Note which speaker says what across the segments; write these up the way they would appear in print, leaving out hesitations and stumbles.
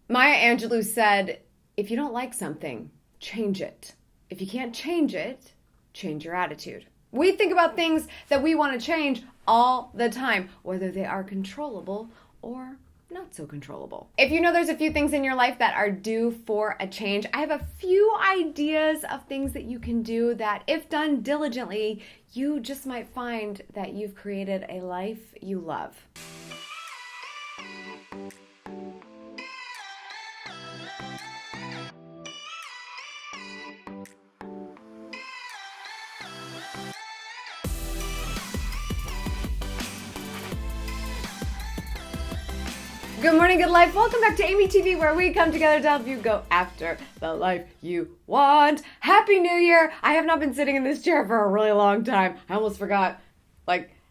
Speaker 1: Maya Angelou said, if you don't like something, change it. If you can't change it, change your attitude. We think about things that we want to change all the time, whether they are controllable or not so controllable. If you know there's a few things in your life that are due for a change, I have a few ideas of things that you can do that, if done diligently, you just might find that you've created a life you love. Good morning, good life. Welcome back to Amy TV, where we come together to help you go after the life you want. Happy New Year. I have not been sitting in this chair for a really long time. I almost forgot,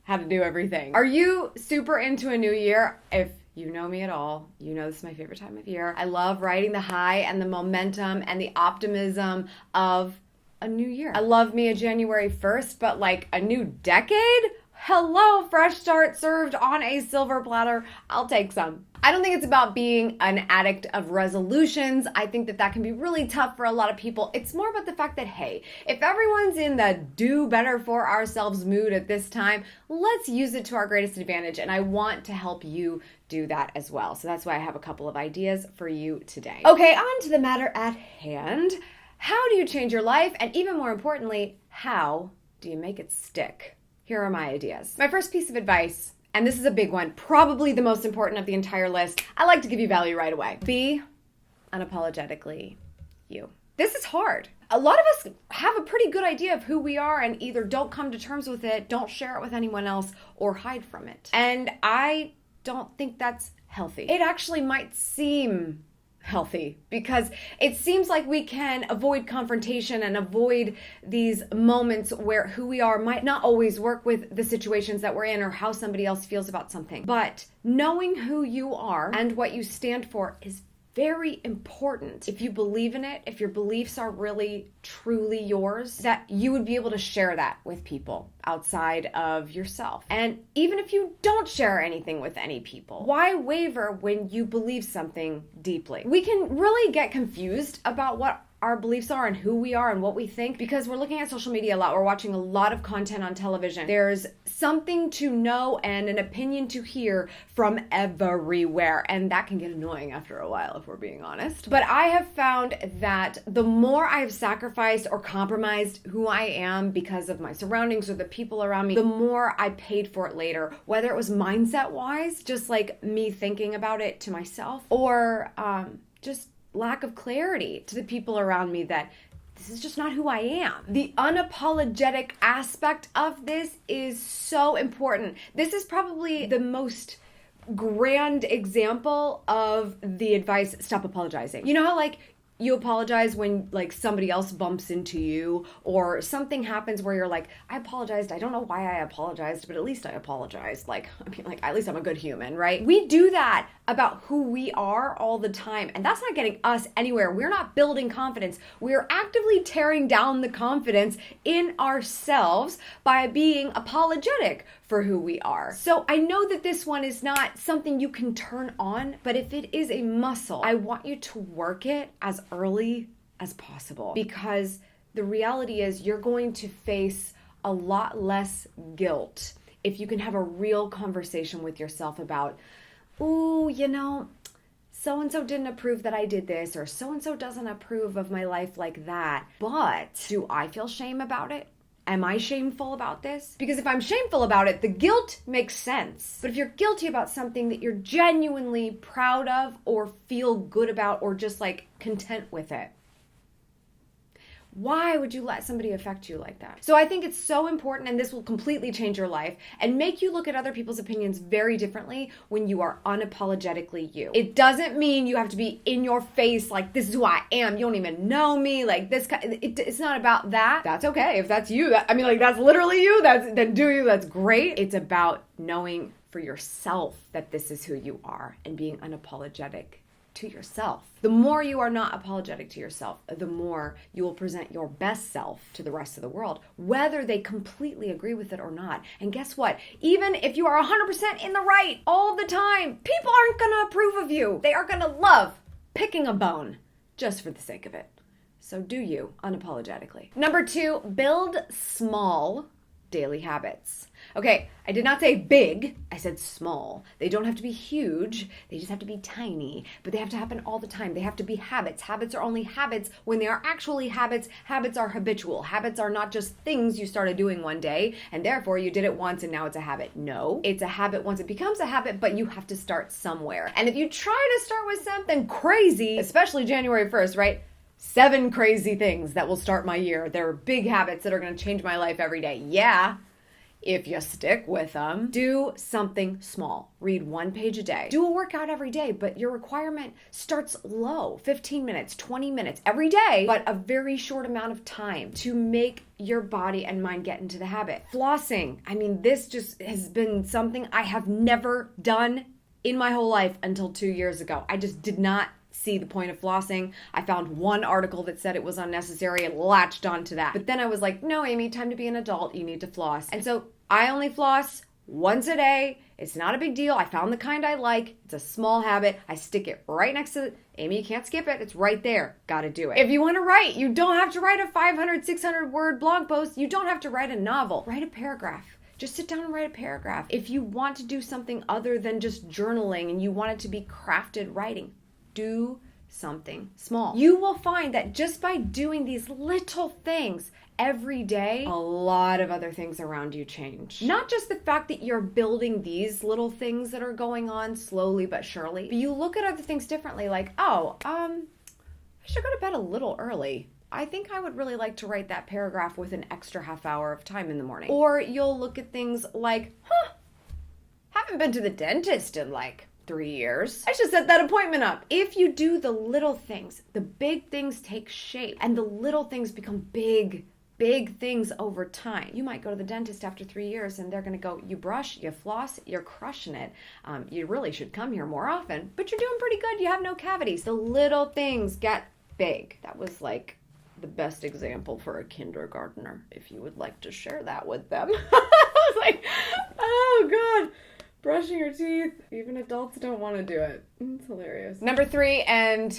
Speaker 1: how to do everything. Are you super into a new year? If you know me at all, you know this is my favorite time of year. I love riding the high and the momentum and the optimism of a new year. I love me a January 1st, but like a new decade? Hello, fresh start served on a silver platter. I'll take some. I don't think it's about being an addict of resolutions. I think that can be really tough for a lot of people. It's more about the fact that, hey, if everyone's in the do better for ourselves mood at this time, let's use it to our greatest advantage. And I want to help you do that as well. So that's why I have a couple of ideas for you today. Okay, on to the matter at hand. How do you change your life? And even more importantly, how do you make it stick? Here are my ideas. My first piece of advice, and this is a big one, probably the most important of the entire list. I like to give you value right away. Be unapologetically you. This is hard. A lot of us have a pretty good idea of who we are and either don't come to terms with it, don't share it with anyone else, or hide from it. And I don't think that's healthy. It actually might seem healthy because it seems like we can avoid confrontation and avoid these moments where who we are might not always work with the situations that we're in or how somebody else feels about something. But knowing who you are and what you stand for is very important. If you believe in it, if your beliefs are really, truly yours, that you would be able to share that with people outside of yourself. And even if you don't share anything with any people, why waver when you believe something deeply? We can really get confused about what our beliefs are and who we are and what we think because we're looking at social media a lot. We're watching a lot of content on television. There's something to know and an opinion to hear from everywhere. And that can get annoying after a while, if we're being honest. But I have found that the more I have sacrificed or compromised who I am because of my surroundings or the people around me, the more I paid for it later, whether it was mindset-wise, just like me thinking about it to myself, or just lack of clarity to the people around me that this is just not who I am. The unapologetic aspect of this is so important. This is probably the most grand example of the advice, stop apologizing. You know how you apologize when somebody else bumps into you or something happens where you're like, I apologized. I don't know why I apologized, but at least I apologized. At least I'm a good human, right? We do that about who we are all the time. And that's not getting us anywhere. We're not building confidence. We're actively tearing down the confidence in ourselves by being apologetic for who we are. So I know that this one is not something you can turn on, but if it is a muscle, I want you to work it as early as possible because the reality is you're going to face a lot less guilt if you can have a real conversation with yourself about, ooh, so-and-so didn't approve that I did this, or so-and-so doesn't approve of my life like that. But do I feel shame about it? Am I shameful about this? Because if I'm shameful about it, the guilt makes sense. But if you're guilty about something that you're genuinely proud of or feel good about or just content with it, why would you let somebody affect you like that? So I think it's so important, and this will completely change your life and make you look at other people's opinions very differently when you are unapologetically you. It doesn't mean you have to be in your face this is who I am. You don't even know me. It's not about that. That's okay. If that's you, that's literally you. Then do you. That's great. It's about knowing for yourself that this is who you are and being unapologetic to yourself. The more you are not apologetic to yourself, the more you will present your best self to the rest of the world, whether they completely agree with it or not. And guess what? Even if you are 100% in the right all the time, people aren't going to approve of you. They are going to love picking a bone just for the sake of it. So do you, unapologetically. Number 2, build small daily habits. Okay, I did not say big, I said small. They don't have to be huge, they just have to be tiny, but they have to happen all the time. They have to be habits. Habits are only habits when they are actually habits. Habits are habitual. Habits are not just things you started doing one day, and therefore you did it once and now it's a habit. No, it's a habit once it becomes a habit, but you have to start somewhere. And if you try to start with something crazy, especially January 1st, right? 7 crazy things that will start my year. They're big habits that are going to change my life every day. Yeah. If you stick with them, do something small. Read 1 page a day. Do a workout every day, but your requirement starts low. 15 minutes, 20 minutes every day, but a very short amount of time to make your body and mind get into the habit. Flossing. I mean, this just has been something I have never done in my whole life until 2 years ago. I just did not see the point of flossing. I found one article that said it was unnecessary and latched onto that. But then I was like, no, Amy, time to be an adult. You need to floss. And so I only floss once a day. It's not a big deal. I found the kind I like. It's a small habit. I stick it right next to Amy, you can't skip it. It's right there. Gotta do it. If you want to write, you don't have to write a 500, 600 word blog post. You don't have to write a novel. Write a paragraph. Just sit down and write a paragraph. If you want to do something other than just journaling and you want it to be crafted writing, do something small. You will find that just by doing these little things every day, a lot of other things around you change. Not just the fact that you're building these little things that are going on slowly but surely, but you look at other things differently, like, oh, I should go to bed a little early. I think I would really like to write that paragraph with an extra half hour of time in the morning. Or you'll look at things like, haven't been to the dentist in like 3 years. I should set that appointment up. If you do the little things, the big things take shape and the little things become big things over time. You might go to the dentist after 3 years and they're going to go, you brush, you floss, you're crushing it. You really should come here more often, but you're doing pretty good. You have no cavities. The little things get big. That was like the best example for a kindergartner, if you would like to share that with them. I was like, oh God. Brushing your teeth. Even adults don't want to do it. It's hilarious. Number 3, and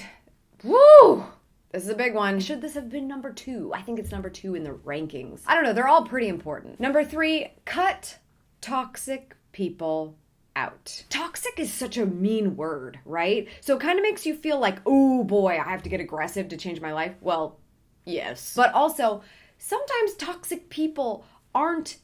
Speaker 1: woo! This is a big one. Should this have been number 2? I think it's number 2 in the rankings. I don't know. They're all pretty important. Number 3, cut toxic people out. Toxic is such a mean word, right? So it kind of makes you feel like, oh boy, I have to get aggressive to change my life. Well, yes. But also, sometimes toxic people aren't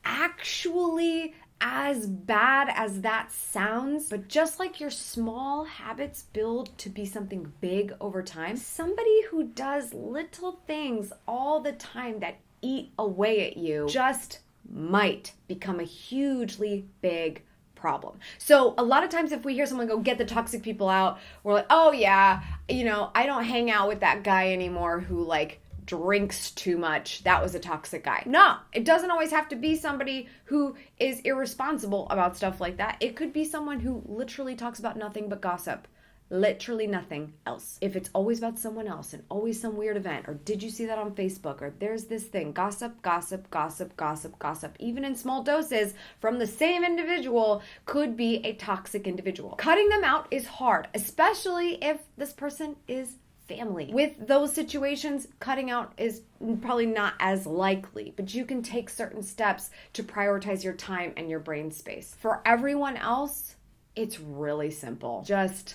Speaker 1: actually as bad as that sounds, but just like your small habits build to be something big over time, somebody who does little things all the time that eat away at you just might become a hugely big problem. So a lot of times if we hear someone go, get the toxic people out, we're like, oh yeah, I don't hang out with that guy anymore who like drinks too much. That was a toxic guy. No, it doesn't always have to be somebody who is irresponsible about stuff like that. It could be someone who literally talks about nothing but gossip. Literally nothing else. If it's always about someone else and always some weird event, or did you see that on Facebook, or there's this thing, gossip, gossip, gossip, gossip, gossip, even in small doses from the same individual, could be a toxic individual. Cutting them out is hard, especially if this person is family. With those situations, cutting out is probably not as likely, but you can take certain steps to prioritize your time and your brain space. For everyone else, it's really simple. Just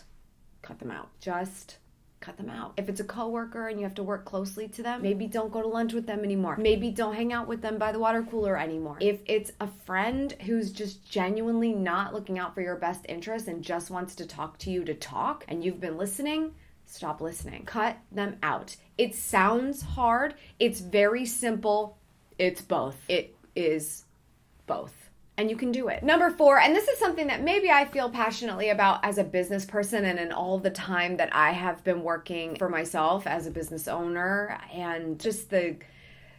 Speaker 1: cut them out. Just cut them out. If it's a coworker and you have to work closely to them, maybe don't go to lunch with them anymore. Maybe don't hang out with them by the water cooler anymore. If it's a friend who's just genuinely not looking out for your best interest and just wants to talk to you to talk, and you've been listening, stop listening. Cut them out. It sounds hard. It's very simple. It's both. It is both. And you can do it. Number 4, and this is something that maybe I feel passionately about as a business person and in all the time that I have been working for myself as a business owner, and just the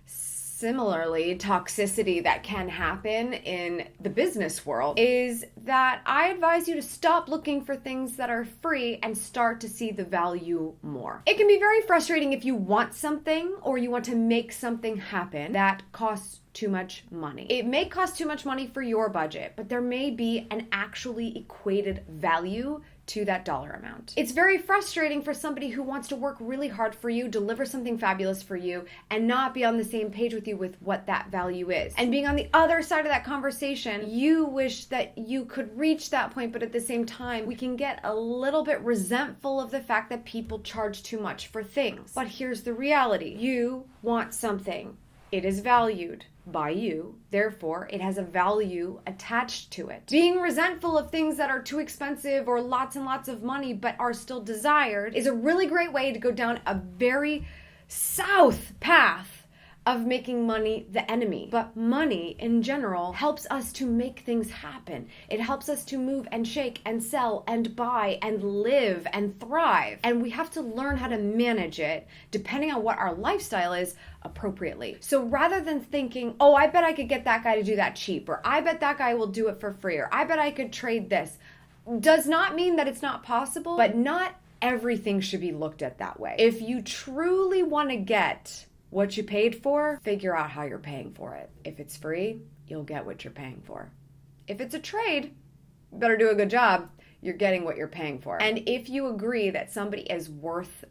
Speaker 1: similarly toxicity that can happen in the business world, is that I advise you to stop looking for things that are free and start to see the value more. It can be very frustrating if you want something or you want to make something happen that costs too much money. It may cost too much money for your budget, but there may be an actually equated value to that dollar amount. It's very frustrating for somebody who wants to work really hard for you, deliver something fabulous for you, and not be on the same page with you with what that value is. And being on the other side of that conversation, you wish that you could reach that point, but at the same time, we can get a little bit resentful of the fact that people charge too much for things. But here's the reality. You want something. It is valued by you, therefore it has a value attached to it. Being resentful of things that are too expensive or lots and lots of money but are still desired is a really great way to go down a very south path of making money the enemy. But money in general helps us to make things happen. It helps us to move and shake and sell and buy and live and thrive. And we have to learn how to manage it, depending on what our lifestyle is, appropriately. So rather than thinking, oh, I bet I could get that guy to do that cheap, or I bet that guy will do it for free, or I bet I could trade this, does not mean that it's not possible, but not everything should be looked at that way. If you truly want to get what you paid for, figure out how you're paying for it. If it's free, you'll get what you're paying for. If it's a trade, you better do a good job. You're getting what you're paying for. And if you agree that somebody is worth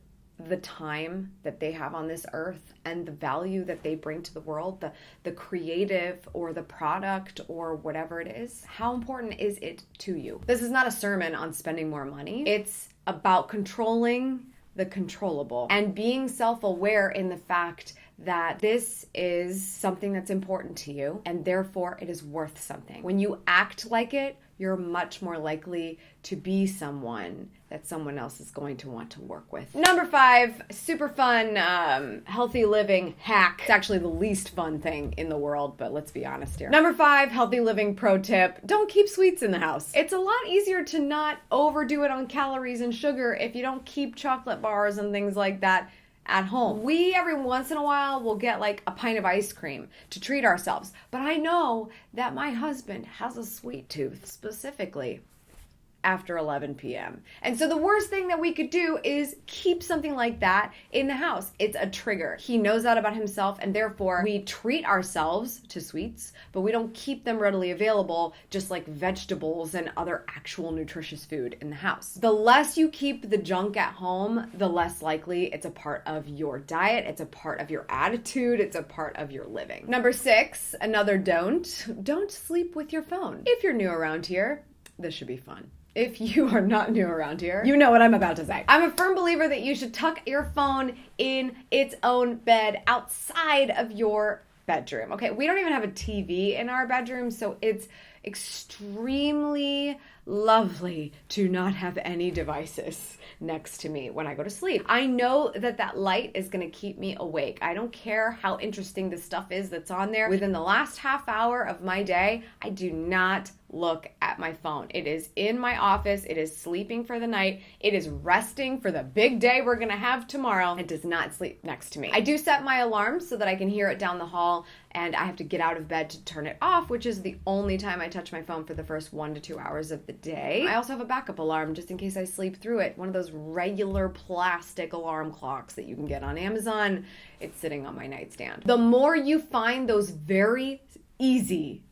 Speaker 1: the time that they have on this earth and the value that they bring to the world, the creative or the product or whatever it is, how important is it to you? This is not a sermon on spending more money. It's about controlling the controllable and being self-aware in the fact that this is something that's important to you and therefore it is worth something. When you act like it, you're much more likely to be someone that someone else is going to want to work with. Number 5, super fun, healthy living hack. It's actually the least fun thing in the world, but let's be honest here. Number 5, healthy living pro tip. Don't keep sweets in the house. It's a lot easier to not overdo it on calories and sugar if you don't keep chocolate bars and things like that at home. We, every once in a while, will get like a pint of ice cream to treat ourselves. But I know that my husband has a sweet tooth, specifically after 11 p.m. And so the worst thing that we could do is keep something like that in the house. It's a trigger. He knows that about himself, and therefore we treat ourselves to sweets, but we don't keep them readily available, just like vegetables and other actual nutritious food in the house. The less you keep the junk at home, the less likely it's a part of your diet, it's a part of your attitude, it's a part of your living. Number 6, another don't sleep with your phone. If you're new around here, this should be fun. If you are not new around here, you know what I'm about to say. I'm a firm believer that you should tuck your phone in its own bed outside of your bedroom. Okay, we don't even have a TV in our bedroom, so it's extremely lovely to not have any devices next to me when I go to sleep. I know that that light is going to keep me awake. I don't care how interesting the stuff is that's on there. Within the last half hour of my day, I do not look at my phone. It is in my office. It is sleeping for the night. It is resting for the big day we're going to have tomorrow. It does not sleep next to me. I do set my alarm so that I can hear it down the hall, and I have to get out of bed to turn it off, which is the only time I touch my phone for the first 1 to 2 hours of the day. I also have a backup alarm just in case I sleep through it. One of those regular plastic alarm clocks that you can get on Amazon. It's sitting on my nightstand. The more you find those very easy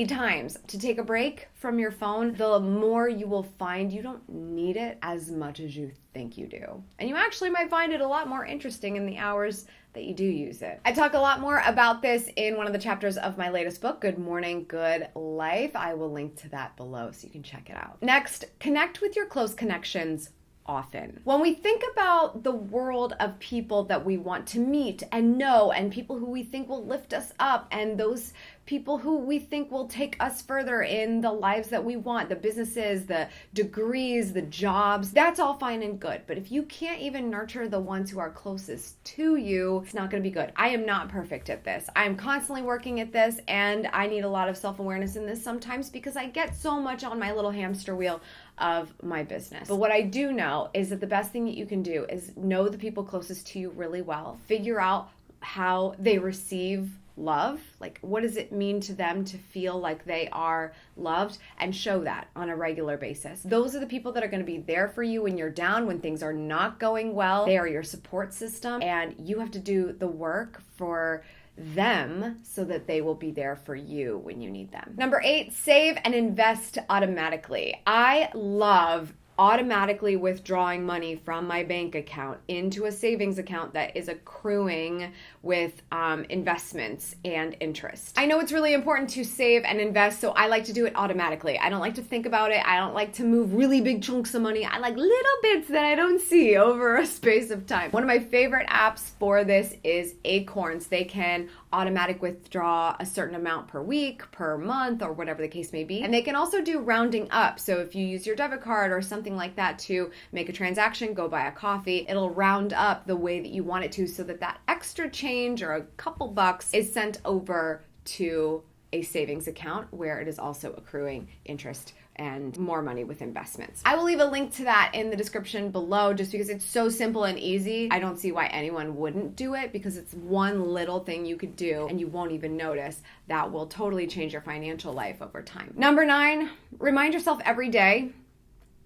Speaker 1: times to take a break from your phone, the more you will find you don't need it as much as you think you do. And you actually might find it a lot more interesting in the hours that you do use it. I talk a lot more about this in one of the chapters of my latest book, Good Morning, Good Life. I will link to that below so you can check it out. Next, connect with your close connections often. When we think about the world of people that we want to meet and know, and people who we think will lift us up, and those people who we think will take us further in the lives that we want, the businesses, the degrees, the jobs, that's all fine and good. But if you can't even nurture the ones who are closest to you, it's not going to be good. I am not perfect at this. I'm constantly working at this, and I need a lot of self-awareness in this sometimes because I get so much on my little hamster wheel of my business. But what I do know is that the best thing that you can do is know the people closest to you really well. Figure out how they receive love, like what does it mean to them to feel like they are loved, and show that on a regular basis. Those are the people that are going to be there for you when you're down, when things are not going well. They are your support system, and you have to do the work for them so that they will be there for you when you need them. Number 8, save and invest automatically. I love automatically withdrawing money from my bank account into a savings account that is accruing with investments and interest. I know it's really important to save and invest, so I like to do it automatically. I don't like to think about it. I don't like to move really big chunks of money. I like little bits that I don't see over a space of time. One of my favorite apps for this is Acorns. They can automatic withdraw a certain amount per week, per month, or whatever the case may be. And they can also do rounding up. So if you use your debit card or something like that to make a transaction, go buy a coffee, it'll round up the way that you want it to so that that extra change or a couple bucks is sent over to a savings account where it is also accruing interest and more money with investments. I will leave a link to that in the description below just because it's so simple and easy. I don't see why anyone wouldn't do it because it's one little thing you could do and you won't even notice that will totally change your financial life over time. Number 9, remind yourself every day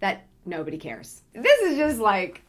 Speaker 1: that nobody cares. This is just like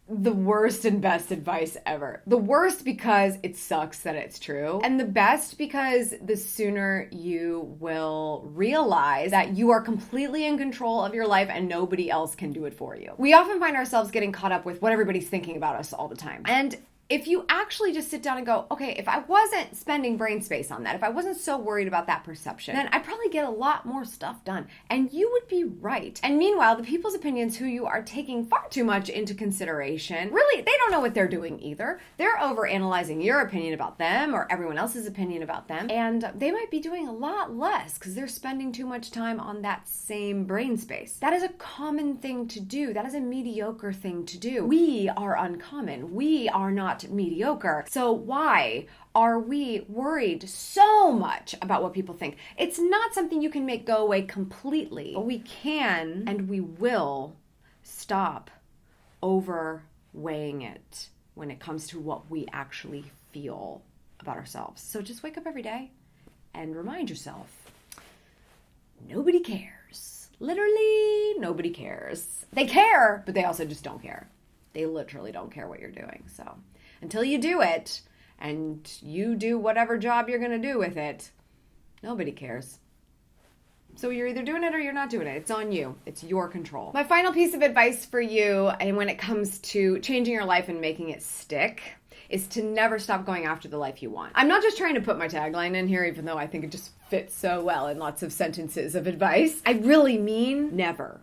Speaker 1: the worst and best advice ever. The worst because it sucks that it's true, and the best because the sooner you will realize that you are completely in control of your life and nobody else can do it for you. We often find ourselves getting caught up with what everybody's thinking about us all the time. And if you actually just sit down and go, okay, if I wasn't spending brain space on that, if I wasn't so worried about that perception, then I'd probably get a lot more stuff done. And you would be right. And meanwhile, the people's opinions who you are taking far too much into consideration, really, they don't know what they're doing either. They're overanalyzing your opinion about them or everyone else's opinion about them. And they might be doing a lot less because they're spending too much time on that same brain space. That is a common thing to do. That is a mediocre thing to do. We are uncommon. We are not mediocre. So why are we worried so much about what people think? It's not something you can make go away completely, but we can and we will stop overweighing it when it comes to what we actually feel about ourselves. So just wake up every day and remind yourself, nobody cares. Literally, nobody cares. They care, but they also just don't care. They literally don't care what you're doing. So until you do it and you do whatever job you're going to do with it, nobody cares. So you're either doing it or you're not doing it. It's on you. It's your control. My final piece of advice for you, and when it comes to changing your life and making it stick, is to never stop going after the life you want. I'm not just trying to put my tagline in here, even though I think it just fits so well in lots of sentences of advice. I really mean never.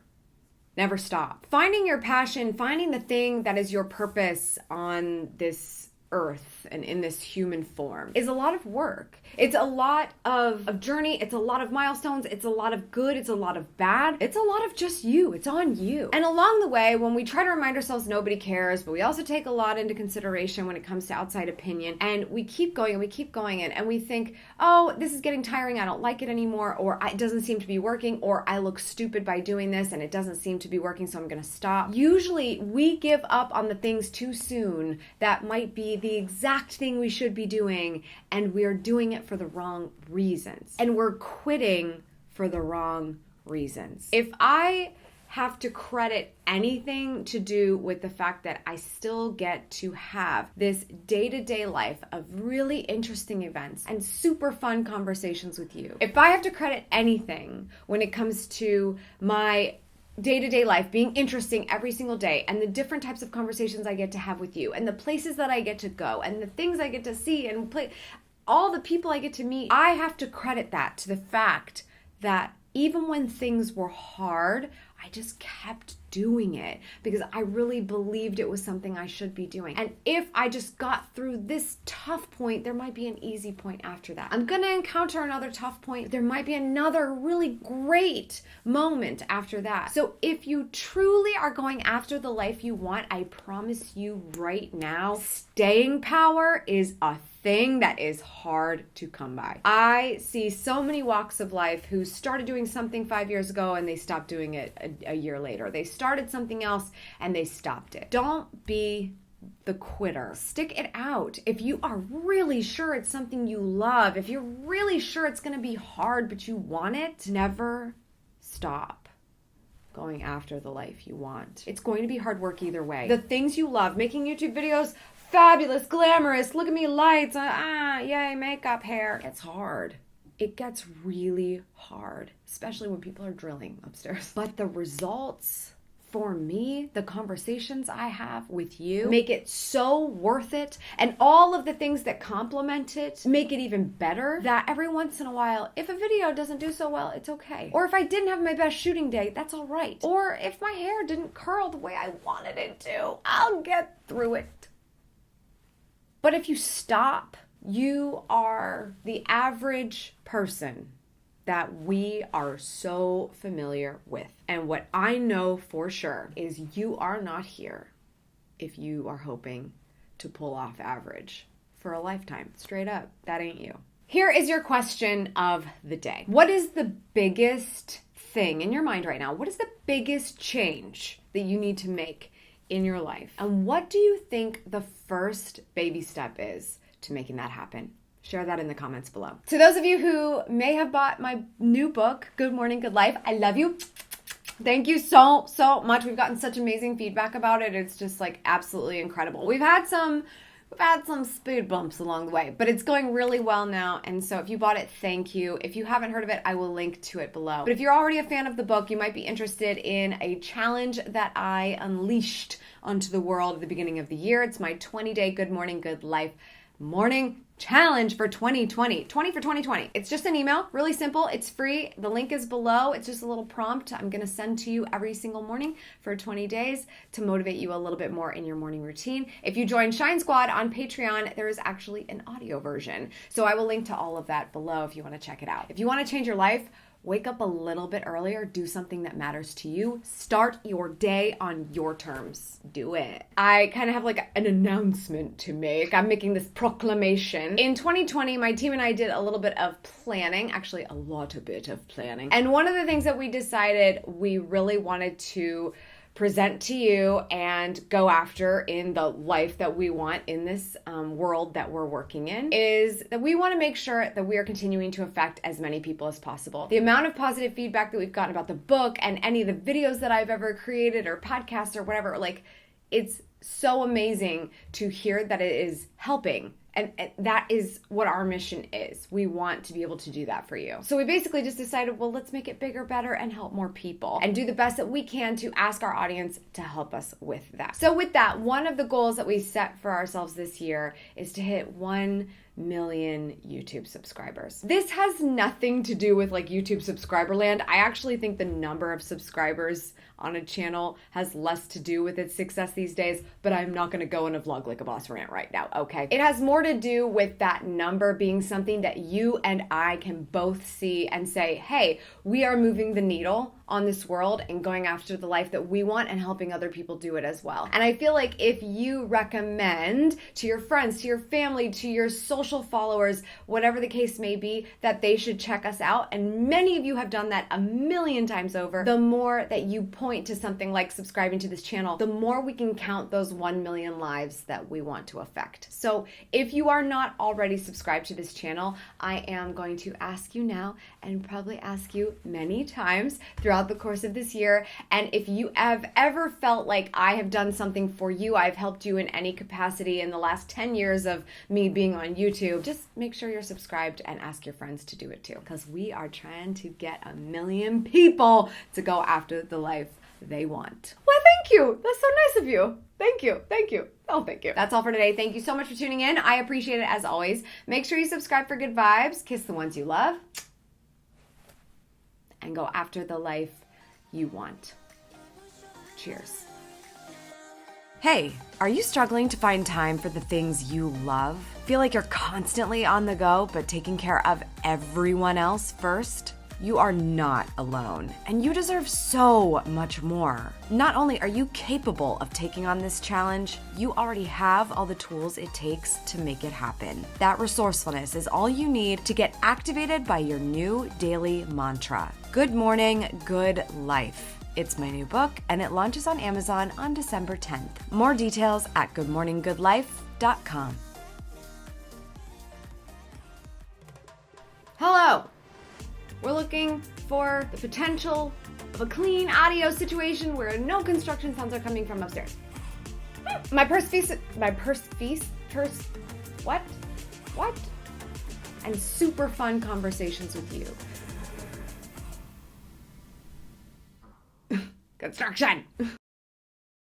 Speaker 1: Never stop. Finding your passion, finding the thing that is your purpose on this earth and in this human form is a lot of work. It's a lot of journey. It's a lot of milestones. It's a lot of good. It's a lot of bad. It's a lot of just you. It's on you. And along the way, when we try to remind ourselves nobody cares, but we also take a lot into consideration when it comes to outside opinion, and we keep going and we keep going and we think, oh, this is getting tiring. I don't like it anymore, or it doesn't seem to be working, or I look stupid by doing this and it doesn't seem to be working, so I'm going to stop. Usually we give up on the things too soon that might be the exact thing we should be doing, and we're doing it for the wrong reasons. And we're quitting for the wrong reasons. If I have to credit anything to do with the fact that I still get to have this day-to-day life of really interesting events and super fun conversations with you, if I have to credit anything when it comes to my day-to-day life being interesting every single day and the different types of conversations I get to have with you and the places that I get to go and the things I get to see and play, all the people I get to meet, I have to credit that to the fact that even when things were hard, I just kept doing it because I really believed it was something I should be doing. And if I just got through this tough point, there might be an easy point after that. I'm gonna encounter another tough point. There might be another really great moment after that. So if you truly are going after the life you want, I promise you right now, staying power is a thing that is hard to come by. I see so many walks of life who started doing something 5 years ago and they stopped doing it a year later. They started something else and they stopped it. Don't be the quitter. Stick it out. If you are really sure it's something you love, if you're really sure it's going to be hard but you want it, never stop going after the life you want. It's going to be hard work either way. The things you love, making YouTube videos, fabulous, glamorous, look at me, lights, yay, makeup, hair. It's hard. It gets really hard, especially when people are drilling upstairs. But the results for me, the conversations I have with you make it so worth it, and all of the things that complement it make it even better, that every once in a while, if a video doesn't do so well, it's okay. Or if I didn't have my best shooting day, that's all right. Or if my hair didn't curl the way I wanted it to, I'll get through it. But if you stop, you are the average person that we are so familiar with. And what I know for sure is you are not here if you are hoping to pull off average for a lifetime. Straight up, that ain't you. Here is your question of the day. What is the biggest thing in your mind right now? What is the biggest change that you need to make in your life? And what do you think the first baby step is to making that happen? Share that in the comments below. To those of you who may have bought my new book, Good Morning, Good Life, I love you. Thank you so much. We've gotten such amazing feedback about it. It's just like absolutely incredible. We've had some speed bumps along the way, but it's going really well now. And so if you bought it, thank you. If you haven't heard of it, I will link to it below. But if you're already a fan of the book, you might be interested in a challenge that I unleashed onto the world at the beginning of the year. It's my 20-day Good Morning, Good Life morning challenge for 2020. 20 for 2020. It's just an email, really simple. It's free. The link is below. It's just a little prompt I'm going to send to you every single morning for 20 days to motivate you a little bit more in your morning routine. If you join Shine Squad on Patreon, there is actually an audio version. So I will link to all of that below if you want to check it out. If you want to change your life, wake up a little bit earlier, do something that matters to you. Start your day on your terms. Do it. I kind of have like an announcement to make. I'm making this proclamation. In 2020, my team and I did a little bit of planning, actually a lot of bit of planning. And one of the things that we decided we really wanted to present to you and go after in the life that we want in this world that we're working in is that we want to make sure that we are continuing to affect as many people as possible. The amount of positive feedback that we've gotten about the book and any of the videos that I've ever created or podcasts or whatever, like, it's so amazing to hear that it is helping. And that is what our mission is. We want to be able to do that for you. So we basically just decided, well, let's make it bigger, better, and help more people and do the best that we can to ask our audience to help us with that. So with that, one of the goals that we set for ourselves this year is to hit 1 million YouTube subscribers. This has nothing to do with like YouTube subscriber land. I actually think the number of subscribers on a channel has less to do with its success these days, but I'm not going to go in a vlog like a boss rant right now, okay? It has more to do with that number being something that you and I can both see and say, hey, we are moving the needle on this world and going after the life that we want and helping other people do it as well. And I feel like if you recommend to your friends, to your family, to your social followers, whatever the case may be, that they should check us out, and many of you have done that a million times over, the more that you point to something like subscribing to this channel, the more we can count those 1 million lives that we want to affect. So if you are not already subscribed to this channel, I am going to ask you now, and probably ask you many times throughout the course of this year. And if you have ever felt like I have done something for you, I've helped you in any capacity in the last 10 years of me being on YouTube, just make sure you're subscribed and ask your friends to do it too, because we are trying to get 1 million people to go after the life they want. Well, thank you. That's so nice of you. Thank you. Thank you. Oh, thank you. That's all for today. Thank you so much for tuning in. I appreciate it as always. Make sure you subscribe for good vibes. Kiss the ones you love. And go after the life you want. Cheers. Hey, are you struggling to find time for the things you love? Feel like you're constantly on the go, but taking care of everyone else first? You are not alone, and you deserve so much more. Not only are you capable of taking on this challenge, you already have all the tools it takes to make it happen. That resourcefulness is all you need to get activated by your new daily mantra. Good morning, good life. It's my new book, and it launches on Amazon on December 10th. More details at goodmorninggoodlife.com. Hello. We're looking for the potential of a clean audio situation where no construction sounds are coming from upstairs. What? And super fun conversations with you. Construction.